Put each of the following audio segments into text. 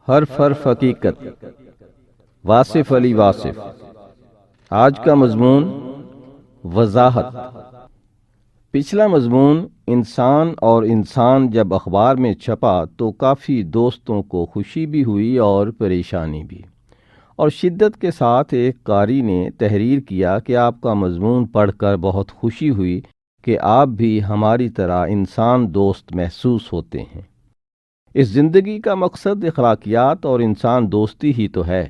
حرف حقیقت، واصف علی واصف۔ آج کا مضمون وضاحت۔ پچھلا مضمون انسان اور انسان جب اخبار میں چھپا تو کافی دوستوں کو خوشی بھی ہوئی اور پریشانی بھی، اور شدت کے ساتھ ایک قاری نے تحریر کیا کہ آپ کا مضمون پڑھ کر بہت خوشی ہوئی کہ آپ بھی ہماری طرح انسان دوست محسوس ہوتے ہیں۔ اس زندگی کا مقصد اخلاقیات اور انسان دوستی ہی تو ہے۔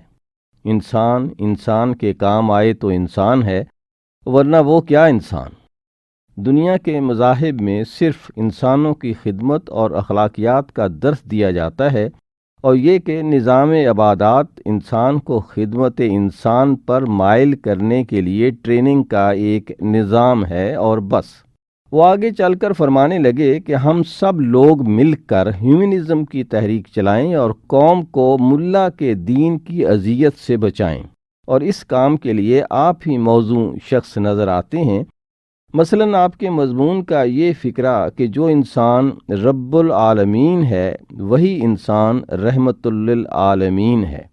انسان کے کام آئے تو انسان ہے، ورنہ وہ کیا انسان۔ دنیا کے مذاہب میں صرف انسانوں کی خدمت اور اخلاقیات کا درس دیا جاتا ہے، اور یہ کہ نظام عبادات انسان کو خدمت انسان پر مائل کرنے کے لیے ٹریننگ کا ایک نظام ہے اور بس۔ وہ آگے چل کر فرمانے لگے کہ ہم سب لوگ مل کر ہیومنزم کی تحریک چلائیں اور قوم کو ملا کے دین کی اذیت سے بچائیں، اور اس کام کے لیے آپ ہی موزوں شخص نظر آتے ہیں۔ مثلاً آپ کے مضمون کا یہ فکرہ کہ جو انسان رب العالمین ہے وہی انسان رحمت للعالمین ہے۔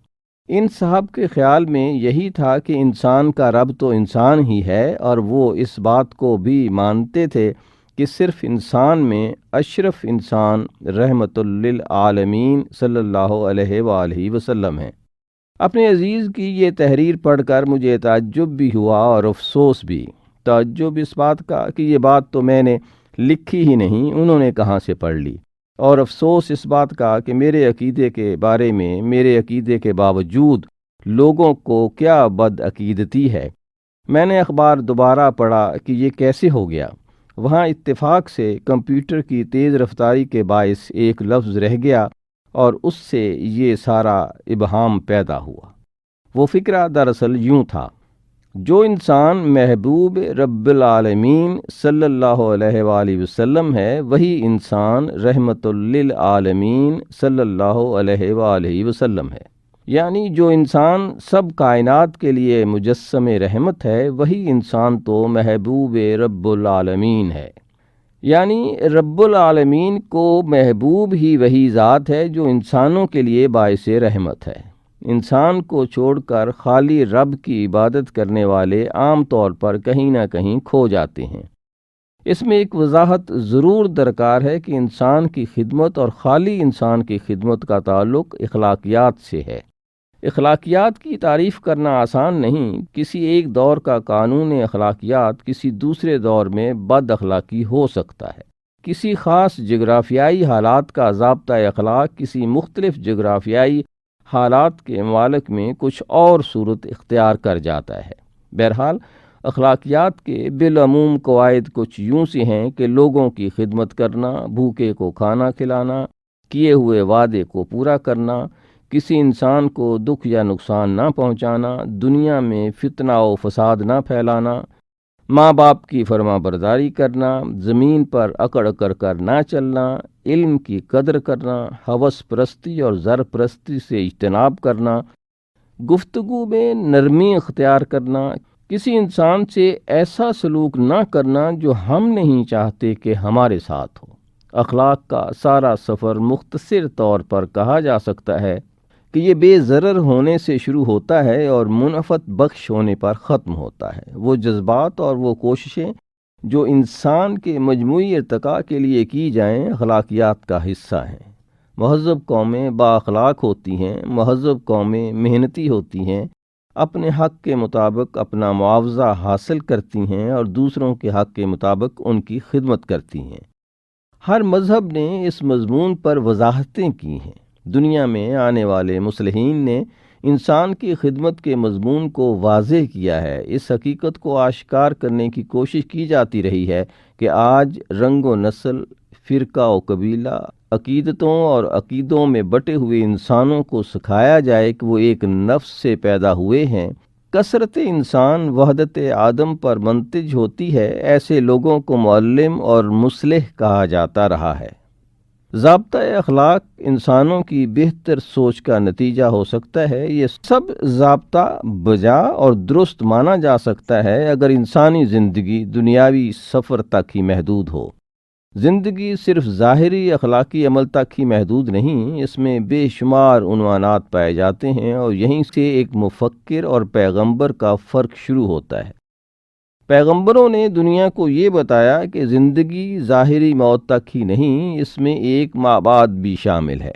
ان صاحب کے خیال میں یہی تھا کہ انسان کا رب تو انسان ہی ہے، اور وہ اس بات کو بھی مانتے تھے کہ صرف انسان میں اشرف انسان رحمت للعالمین صلی اللہ علیہ وآلہ وسلم ہے۔ اپنے عزیز کی یہ تحریر پڑھ کر مجھے تعجب بھی ہوا اور افسوس بھی۔ تعجب اس بات کا کہ یہ بات تو میں نے لکھی ہی نہیں، انہوں نے کہاں سے پڑھ لی، اور افسوس اس بات کا کہ میرے عقیدے کے بارے میں میرے عقیدے کے باوجود لوگوں کو کیا بد عقیدتی ہے۔ میں نے اخبار دوبارہ پڑھا کہ یہ کیسے ہو گیا۔ وہاں اتفاق سے کمپیوٹر کی تیز رفتاری کے باعث ایک لفظ رہ گیا، اور اس سے یہ سارا ابہام پیدا ہوا۔ وہ فکرہ دراصل یوں تھا: جو انسان محبوب رب العالمین صلی اللہ علیہ وآلہ وسلم ہے وہی انسان رحمت للعالمین صلی اللہ علیہ وآلہ وسلم ہے۔ یعنی جو انسان سب کائنات کے لیے مجسم رحمت ہے وہی انسان تو محبوب رب العالمین ہے۔ یعنی رب العالمین کو محبوب ہی وہی ذات ہے جو انسانوں کے لیے باعث رحمت ہے۔ انسان کو چھوڑ کر خالی رب کی عبادت کرنے والے عام طور پر کہیں نہ کہیں کھو جاتے ہیں۔ اس میں ایک وضاحت ضرور درکار ہے کہ انسان کی خدمت اور خالی انسان کی خدمت کا تعلق اخلاقیات سے ہے۔ اخلاقیات کی تعریف کرنا آسان نہیں۔ کسی ایک دور کا قانون اخلاقیات کسی دوسرے دور میں بد اخلاقی ہو سکتا ہے۔ کسی خاص جغرافیائی حالات کا ضابطہ اخلاق کسی مختلف جغرافیائی حالات کے ممالک میں کچھ اور صورت اختیار کر جاتا ہے۔ بہرحال اخلاقیات کے بالعموم قواعد کچھ یوں سے ہیں کہ لوگوں کی خدمت کرنا، بھوکے کو کھانا کھلانا، کیے ہوئے وعدے کو پورا کرنا، کسی انسان کو دکھ یا نقصان نہ پہنچانا، دنیا میں فتنہ و فساد نہ پھیلانا، ماں باپ کی فرما برداری کرنا، زمین پر اکڑ اکڑ کر نہ چلنا، علم کی قدر کرنا، ہوس پرستی اور زر پرستی سے اجتناب کرنا، گفتگو میں نرمی اختیار کرنا، کسی انسان سے ایسا سلوک نہ کرنا جو ہم نہیں چاہتے کہ ہمارے ساتھ ہو۔ اخلاق کا سارا سفر مختصر طور پر کہا جا سکتا ہے کہ یہ بے ضرر ہونے سے شروع ہوتا ہے اور منفعت بخش ہونے پر ختم ہوتا ہے۔ وہ جذبات اور وہ کوششیں جو انسان کے مجموعی ارتقاء کے لیے کی جائیں اخلاقیات کا حصہ ہیں۔ مہذب قومیں با اخلاق ہوتی ہیں، مہذب قومیں محنتی ہوتی ہیں، اپنے حق کے مطابق اپنا معاوضہ حاصل کرتی ہیں اور دوسروں کے حق کے مطابق ان کی خدمت کرتی ہیں۔ ہر مذہب نے اس مضمون پر وضاحتیں کی ہیں۔ دنیا میں آنے والے مصلحین نے انسان کی خدمت کے مضمون کو واضح کیا ہے۔ اس حقیقت کو آشکار کرنے کی کوشش کی جاتی رہی ہے کہ آج رنگ و نسل، فرقہ و قبیلہ، عقیدتوں اور عقیدوں میں بٹے ہوئے انسانوں کو سکھایا جائے کہ وہ ایک نفس سے پیدا ہوئے ہیں۔ کثرت انسان وحدت آدم پر منتج ہوتی ہے۔ ایسے لوگوں کو معلم اور مصلح کہا جاتا رہا ہے۔ ضابطہ اخلاق انسانوں کی بہتر سوچ کا نتیجہ ہو سکتا ہے۔ یہ سب ضابطہ بجا اور درست مانا جا سکتا ہے اگر انسانی زندگی دنیاوی سفر تک ہی محدود ہو۔ زندگی صرف ظاہری اخلاقی عمل تک ہی محدود نہیں، اس میں بے شمار عنوانات پائے جاتے ہیں، اور یہیں سے ایک مفکر اور پیغمبر کا فرق شروع ہوتا ہے۔ پیغمبروں نے دنیا کو یہ بتایا کہ زندگی ظاہری موت تک ہی نہیں، اس میں ایک مابعد بھی شامل ہے،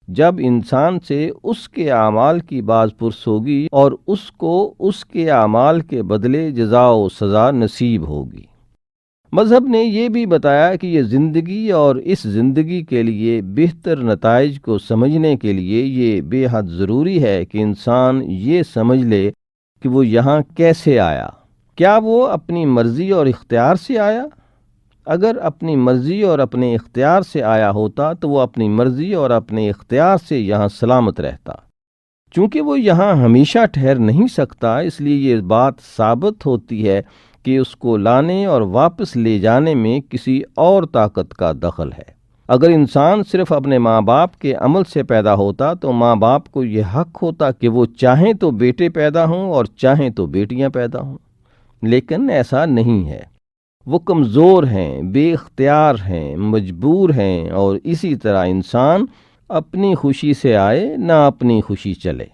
جب انسان سے اس کے اعمال کی باز پرس ہوگی اور اس کو اس کے اعمال کے بدلے جزا و سزا نصیب ہوگی۔ مذہب نے یہ بھی بتایا کہ یہ زندگی اور اس زندگی کے لیے بہتر نتائج کو سمجھنے کے لیے یہ بے حد ضروری ہے کہ انسان یہ سمجھ لے کہ وہ یہاں کیسے آیا۔ کیا وہ اپنی مرضی اور اختیار سے آیا؟ اگر اپنی مرضی اور اپنے اختیار سے آیا ہوتا تو وہ اپنی مرضی اور اپنے اختیار سے یہاں سلامت رہتا۔ چونکہ وہ یہاں ہمیشہ ٹھہر نہیں سکتا، اس لیے یہ بات ثابت ہوتی ہے کہ اس کو لانے اور واپس لے جانے میں کسی اور طاقت کا دخل ہے۔ اگر انسان صرف اپنے ماں باپ کے عمل سے پیدا ہوتا تو ماں باپ کو یہ حق ہوتا کہ وہ چاہیں تو بیٹے پیدا ہوں اور چاہیں تو بیٹیاں پیدا ہوں، لیکن ایسا نہیں ہے۔ وہ کمزور ہیں، بے اختیار ہیں، مجبور ہیں، اور اسی طرح انسان اپنی خوشی سے آئے نہ اپنی خوشی چلے۔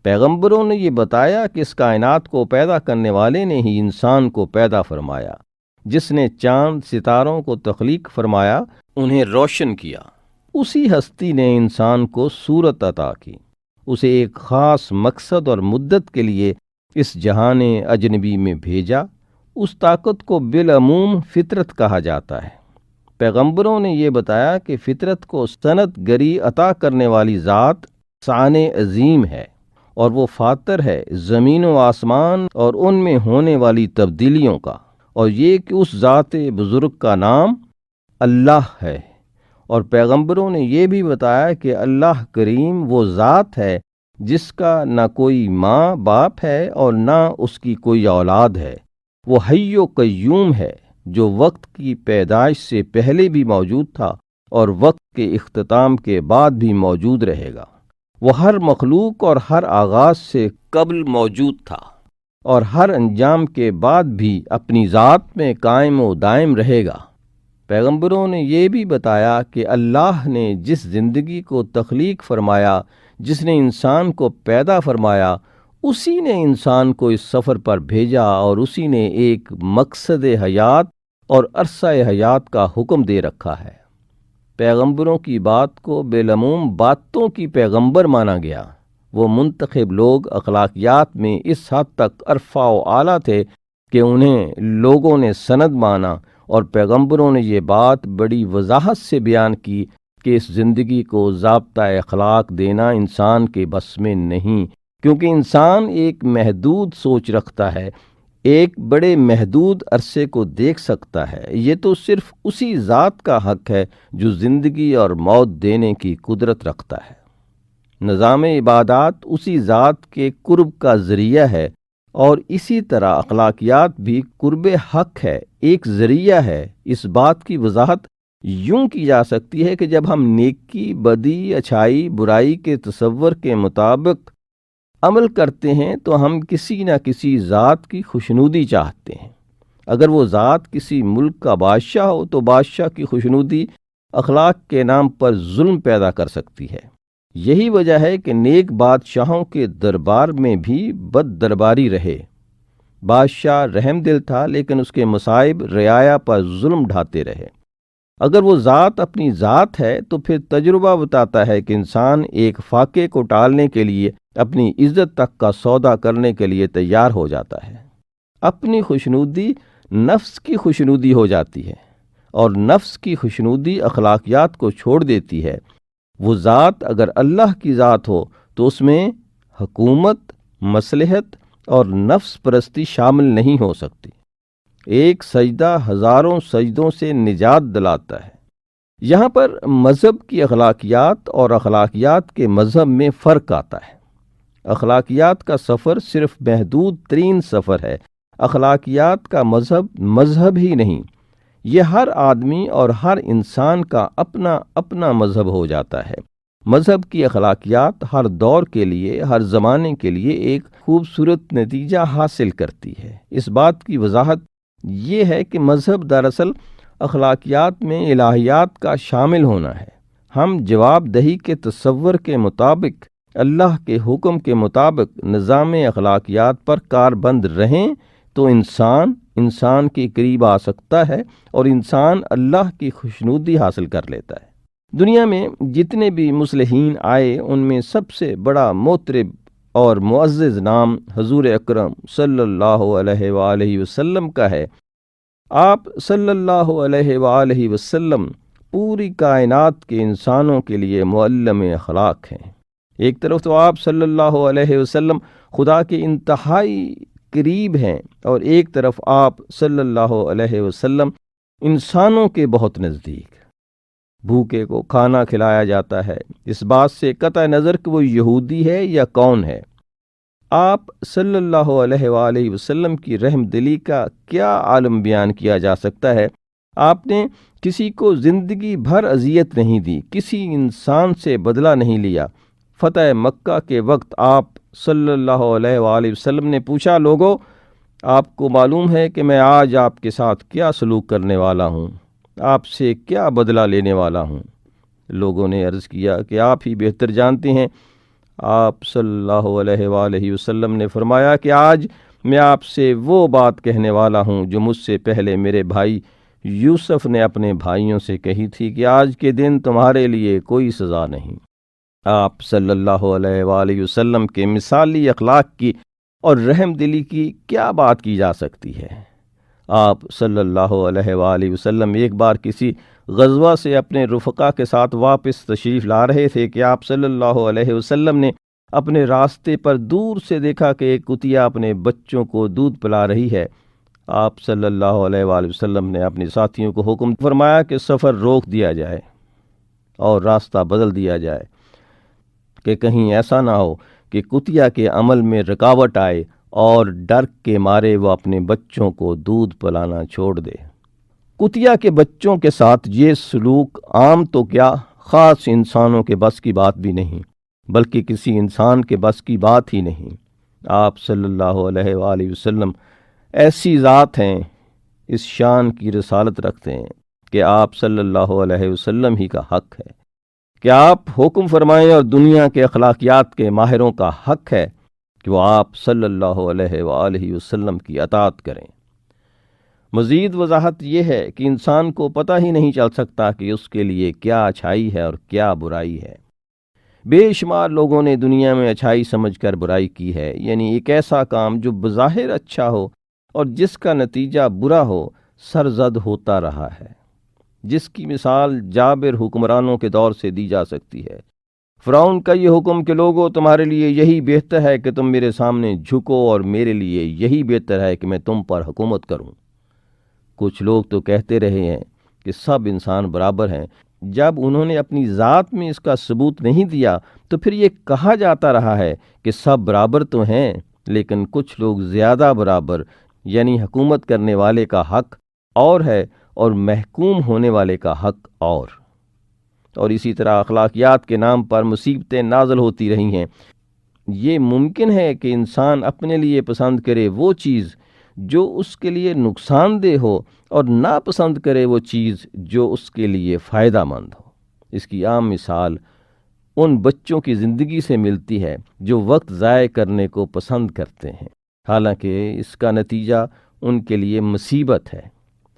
پیغمبروں نے یہ بتایا کہ اس کائنات کو پیدا کرنے والے نے ہی انسان کو پیدا فرمایا، جس نے چاند ستاروں کو تخلیق فرمایا، انہیں روشن کیا۔ اسی ہستی نے انسان کو صورت عطا کی، اسے ایک خاص مقصد اور مدت کے لیے اس جہان اجنبی میں بھیجا۔ اس طاقت کو بالعموم فطرت کہا جاتا ہے۔ پیغمبروں نے یہ بتایا کہ فطرت کو صنعت گری عطا کرنے والی ذات صانع عظیم ہے، اور وہ فاتر ہے زمین و آسمان اور ان میں ہونے والی تبدیلیوں کا، اور یہ کہ اس ذات بزرگ کا نام اللہ ہے۔ اور پیغمبروں نے یہ بھی بتایا کہ اللہ کریم وہ ذات ہے جس کا نہ کوئی ماں باپ ہے اور نہ اس کی کوئی اولاد ہے۔ وہ حی و قیوم ہے جو وقت کی پیدائش سے پہلے بھی موجود تھا اور وقت کے اختتام کے بعد بھی موجود رہے گا۔ وہ ہر مخلوق اور ہر آغاز سے قبل موجود تھا اور ہر انجام کے بعد بھی اپنی ذات میں قائم و دائم رہے گا۔ پیغمبروں نے یہ بھی بتایا کہ اللہ نے جس زندگی کو تخلیق فرمایا، جس نے انسان کو پیدا فرمایا، اسی نے انسان کو اس سفر پر بھیجا، اور اسی نے ایک مقصد حیات اور عرصہ حیات کا حکم دے رکھا ہے۔ پیغمبروں کی بات کو بالعموم باتوں کی پیغمبر مانا گیا۔ وہ منتخب لوگ اخلاقیات میں اس حد تک عرفہ و اعلیٰ تھے کہ انہیں لوگوں نے سند مانا، اور پیغمبروں نے یہ بات بڑی وضاحت سے بیان کی کہ اس زندگی کو ضابطۂ اخلاق دینا انسان کے بس میں نہیں، کیونکہ انسان ایک محدود سوچ رکھتا ہے، ایک بڑے محدود عرصے کو دیکھ سکتا ہے۔ یہ تو صرف اسی ذات کا حق ہے جو زندگی اور موت دینے کی قدرت رکھتا ہے۔ نظام عبادات اسی ذات کے قرب کا ذریعہ ہے، اور اسی طرح اخلاقیات بھی قرب حق ہے، ایک ذریعہ ہے۔ اس بات کی وضاحت یوں کی جا سکتی ہے کہ جب ہم نیکی، بدی، اچھائی، برائی کے تصور کے مطابق عمل کرتے ہیں تو ہم کسی نہ کسی ذات کی خوشنودی چاہتے ہیں۔ اگر وہ ذات کسی ملک کا بادشاہ ہو تو بادشاہ کی خوشنودی اخلاق کے نام پر ظلم پیدا کر سکتی ہے۔ یہی وجہ ہے کہ نیک بادشاہوں کے دربار میں بھی بد درباری رہے۔ بادشاہ رحم دل تھا، لیکن اس کے مصائب رعایا پر ظلم ڈھاتے رہے۔ اگر وہ ذات اپنی ذات ہے تو پھر تجربہ بتاتا ہے کہ انسان ایک فاقے کو ٹالنے کے لیے اپنی عزت تک کا سودا کرنے کے لیے تیار ہو جاتا ہے۔ اپنی خوشنودی نفس کی خوشنودی ہو جاتی ہے، اور نفس کی خوشنودی اخلاقیات کو چھوڑ دیتی ہے۔ وہ ذات اگر اللہ کی ذات ہو تو اس میں حکومت، مصلحت اور نفس پرستی شامل نہیں ہو سکتی۔ ایک سجدہ ہزاروں سجدوں سے نجات دلاتا ہے۔ یہاں پر مذہب کی اخلاقیات اور اخلاقیات کے مذہب میں فرق آتا ہے۔ اخلاقیات کا سفر صرف محدود ترین سفر ہے۔ اخلاقیات کا مذہب مذہب ہی نہیں، یہ ہر آدمی اور ہر انسان کا اپنا اپنا مذہب ہو جاتا ہے۔ مذہب کی اخلاقیات ہر دور کے لیے، ہر زمانے کے لیے ایک خوبصورت نتیجہ حاصل کرتی ہے۔ اس بات کی وضاحت یہ ہے کہ مذہب دراصل اخلاقیات میں الہیات کا شامل ہونا ہے۔ ہم جواب دہی کے تصور کے مطابق، اللہ کے حکم کے مطابق نظام اخلاقیات پر کاربند رہیں تو انسان کے قریب آ سکتا ہے اور انسان اللہ کی خوشنودی حاصل کر لیتا ہے۔ دنیا میں جتنے بھی مصلحین آئے ان میں سب سے بڑا مطرب اور معزز نام حضور اکرم صلی اللہ علیہ وآلہ وسلم کا ہے۔ آپ صلی اللہ علیہ وآلہ وسلم پوری کائنات کے انسانوں کے لیے معلم اخلاق ہیں۔ ایک طرف تو آپ صلی اللہ علیہ وسلم خدا کے انتہائی قریب ہیں اور ایک طرف آپ صلی اللہ علیہ وسلم انسانوں کے بہت نزدیک۔ بھوکے کو کھانا کھلایا جاتا ہے، اس بات سے قطع نظر کہ وہ یہودی ہے یا کون ہے۔ آپ صلی اللہ علیہ وآلہ وسلم کی رحم دلی کا کیا عالم بیان کیا جا سکتا ہے۔ آپ نے کسی کو زندگی بھر اذیت نہیں دی، کسی انسان سے بدلہ نہیں لیا۔ فتح مکہ کے وقت آپ صلی اللہ علیہ وآلہ وسلم نے پوچھا، لوگو آپ کو معلوم ہے کہ میں آج آپ کے ساتھ کیا سلوک کرنے والا ہوں، آپ سے کیا بدلہ لینے والا ہوں؟ لوگوں نے عرض کیا کہ آپ ہی بہتر جانتے ہیں۔ آپ صلی اللہ علیہ وآلہ وسلم نے فرمایا کہ آج میں آپ سے وہ بات کہنے والا ہوں جو مجھ سے پہلے میرے بھائی یوسف نے اپنے بھائیوں سے کہی تھی کہ آج کے دن تمہارے لیے کوئی سزا نہیں۔ آپ صلی اللہ علیہ وآلہ وسلم کے مثالی اخلاق کی اور رحم دلی کی کیا بات کی جا سکتی ہے؟ آپ صلی اللہ علیہ وآلہ وسلم ایک بار کسی غزوہ سے اپنے رفقا کے ساتھ واپس تشریف لا رہے تھے کہ آپ صلی اللہ علیہ وسلم نے اپنے راستے پر دور سے دیکھا کہ ایک کتیا اپنے بچوں کو دودھ پلا رہی ہے۔ آپ صلی اللہ علیہ وآلہ وسلم نے اپنے ساتھیوں کو حکم فرمایا کہ سفر روک دیا جائے اور راستہ بدل دیا جائے کہ کہیں ایسا نہ ہو کہ کتیا کے عمل میں رکاوٹ آئے اور ڈر کے مارے وہ اپنے بچوں کو دودھ پلانا چھوڑ دے۔ کتیا کے بچوں کے ساتھ یہ سلوک عام تو کیا، خاص انسانوں کے بس کی بات بھی نہیں، بلکہ کسی انسان کے بس کی بات ہی نہیں۔ آپ صلی اللہ علیہ وآلہ وسلم ایسی ذات ہیں، اس شان کی رسالت رکھتے ہیں کہ آپ صلی اللہ علیہ وسلم ہی کا حق ہے کہ آپ حکم فرمائیں، اور دنیا کے اخلاقیات کے ماہروں کا حق ہے کہ وہ آپ صلی اللہ علیہ وآلہ وسلم کی اطاعت کریں۔ مزید وضاحت یہ ہے کہ انسان کو پتہ ہی نہیں چل سکتا کہ اس کے لیے کیا اچھائی ہے اور کیا برائی ہے۔ بے شمار لوگوں نے دنیا میں اچھائی سمجھ کر برائی کی ہے، یعنی ایک ایسا کام جو بظاہر اچھا ہو اور جس کا نتیجہ برا ہو سرزد ہوتا رہا ہے، جس کی مثال جابر حکمرانوں کے دور سے دی جا سکتی ہے۔ فرعون کا یہ حکم کہ لوگوں تمہارے لیے یہی بہتر ہے کہ تم میرے سامنے جھکو اور میرے لیے یہی بہتر ہے کہ میں تم پر حکومت کروں۔ کچھ لوگ تو کہتے رہے ہیں کہ سب انسان برابر ہیں۔ جب انہوں نے اپنی ذات میں اس کا ثبوت نہیں دیا تو پھر یہ کہا جاتا رہا ہے کہ سب برابر تو ہیں، لیکن کچھ لوگ زیادہ برابر، یعنی حکومت کرنے والے کا حق اور ہے اور محکوم ہونے والے کا حق اور اسی طرح اخلاقیات کے نام پر مصیبتیں نازل ہوتی رہی ہیں۔ یہ ممکن ہے کہ انسان اپنے لیے پسند کرے وہ چیز جو اس کے لیے نقصان دہ ہو اور ناپسند کرے وہ چیز جو اس کے لیے فائدہ مند ہو۔ اس کی عام مثال ان بچوں کی زندگی سے ملتی ہے جو وقت ضائع کرنے کو پسند کرتے ہیں، حالانکہ اس کا نتیجہ ان کے لیے مصیبت ہے۔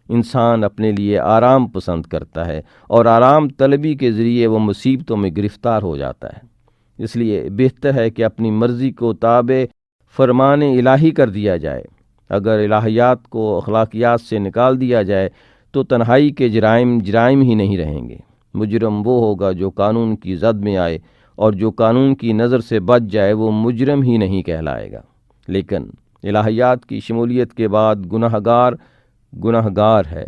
انسان اپنے لیے آرام پسند کرتا ہے اور آرام طلبی کے ذریعے وہ مصیبتوں میں گرفتار ہو جاتا ہے۔ اس لیے بہتر ہے کہ اپنی مرضی کو تابع فرمان الہی کر دیا جائے۔ اگر الہیات کو اخلاقیات سے نکال دیا جائے تو تنہائی کے جرائم ہی نہیں رہیں گے۔ مجرم وہ ہوگا جو قانون کی زد میں آئے، اور جو قانون کی نظر سے بچ جائے وہ مجرم ہی نہیں کہلائے گا۔ لیکن الہیات کی شمولیت کے بعد گناہ گار ہے،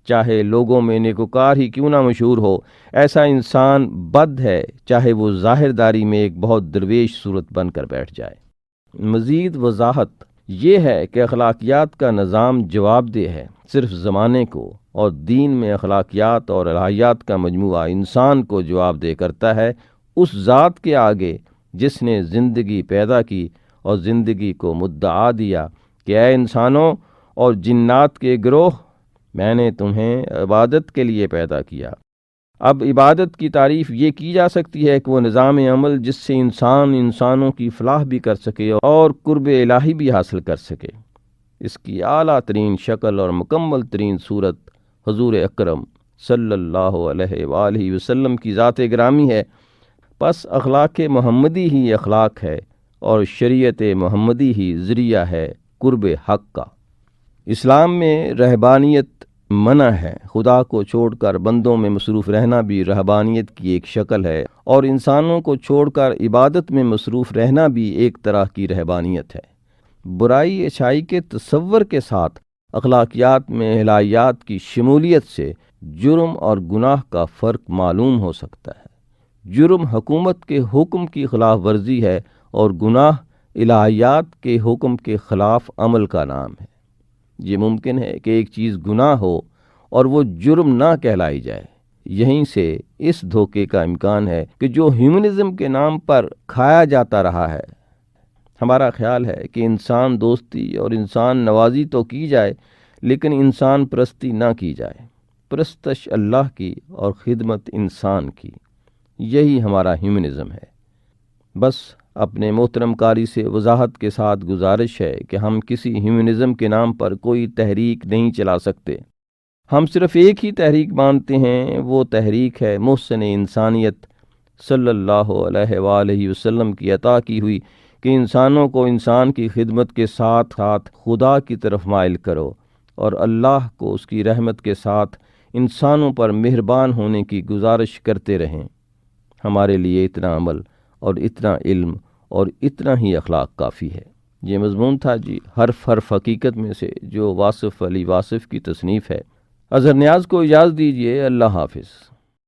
چاہے لوگوں میں نیکوکار ہی کیوں نہ مشہور ہو۔ ایسا انسان بد ہے، چاہے وہ ظاہر داری میں ایک بہت درویش صورت بن کر بیٹھ جائے۔ مزید وضاحت یہ ہے کہ اخلاقیات کا نظام جواب دہ ہے، صرف زمانے کو، اور دین میں اخلاقیات اور الہیات کا مجموعہ انسان کو جواب دہ کرتا ہے اس ذات کے آگے جس نے زندگی پیدا کی اور زندگی کو مدعا دیا کہ اے انسانوں اور جنات کے گروہ، میں نے تمہیں عبادت کے لیے پیدا کیا۔ اب عبادت کی تعریف یہ کی جا سکتی ہے کہ وہ نظام عمل جس سے انسان انسانوں کی فلاح بھی کر سکے اور قرب الہی بھی حاصل کر سکے۔ اس کی اعلیٰ ترین شکل اور مکمل ترین صورت حضور اکرم صلی اللہ علیہ وآلہ وسلم کی ذات گرامی ہے۔ پس اخلاق محمدی ہی اخلاق ہے اور شریعت محمدی ہی ذریعہ ہے قرب حق کا۔ اسلام میں رہبانیت منع ہے۔ خدا کو چھوڑ کر بندوں میں مصروف رہنا بھی رہبانیت کی ایک شکل ہے، اور انسانوں کو چھوڑ کر عبادت میں مصروف رہنا بھی ایک طرح کی رہبانیت ہے۔ برائی اچھائی کے تصور کے ساتھ اخلاقیات میں الہیات کی شمولیت سے جرم اور گناہ کا فرق معلوم ہو سکتا ہے۔ جرم حکومت کے حکم کی خلاف ورزی ہے اور گناہ الہیات کے حکم کے خلاف عمل کا نام ہے۔ یہ ممکن ہے کہ ایک چیز گناہ ہو اور وہ جرم نہ کہلائی جائے۔ یہیں سے اس دھوکے کا امکان ہے کہ جو ہیومنزم کے نام پر کھایا جاتا رہا ہے۔ ہمارا خیال ہے کہ انسان دوستی اور انسان نوازی تو کی جائے، لیکن انسان پرستی نہ کی جائے۔ پرستش اللہ کی اور خدمت انسان کی، یہی ہمارا ہیومنزم ہے۔ بس اپنے محترم قاری سے وضاحت کے ساتھ گزارش ہے کہ ہم کسی ہیومنزم کے نام پر کوئی تحریک نہیں چلا سکتے۔ ہم صرف ایک ہی تحریک مانتے ہیں، وہ تحریک ہے محسن انسانیت صلی اللہ علیہ وآلہ وسلم کی عطا کی ہوئی کہ انسانوں کو انسان کی خدمت کے ساتھ ساتھ خدا کی طرف مائل کرو، اور اللہ کو اس کی رحمت کے ساتھ انسانوں پر مہربان ہونے کی گزارش کرتے رہیں۔ ہمارے لیے اتنا عمل اور اتنا علم اور اتنا ہی اخلاق کافی ہے۔ یہ مضمون تھا حرف حقیقت میں سے، جو واصف علی واصف کی تصنیف ہے۔ اظہر نیاز کو اجازت دیجیے۔ اللہ حافظ۔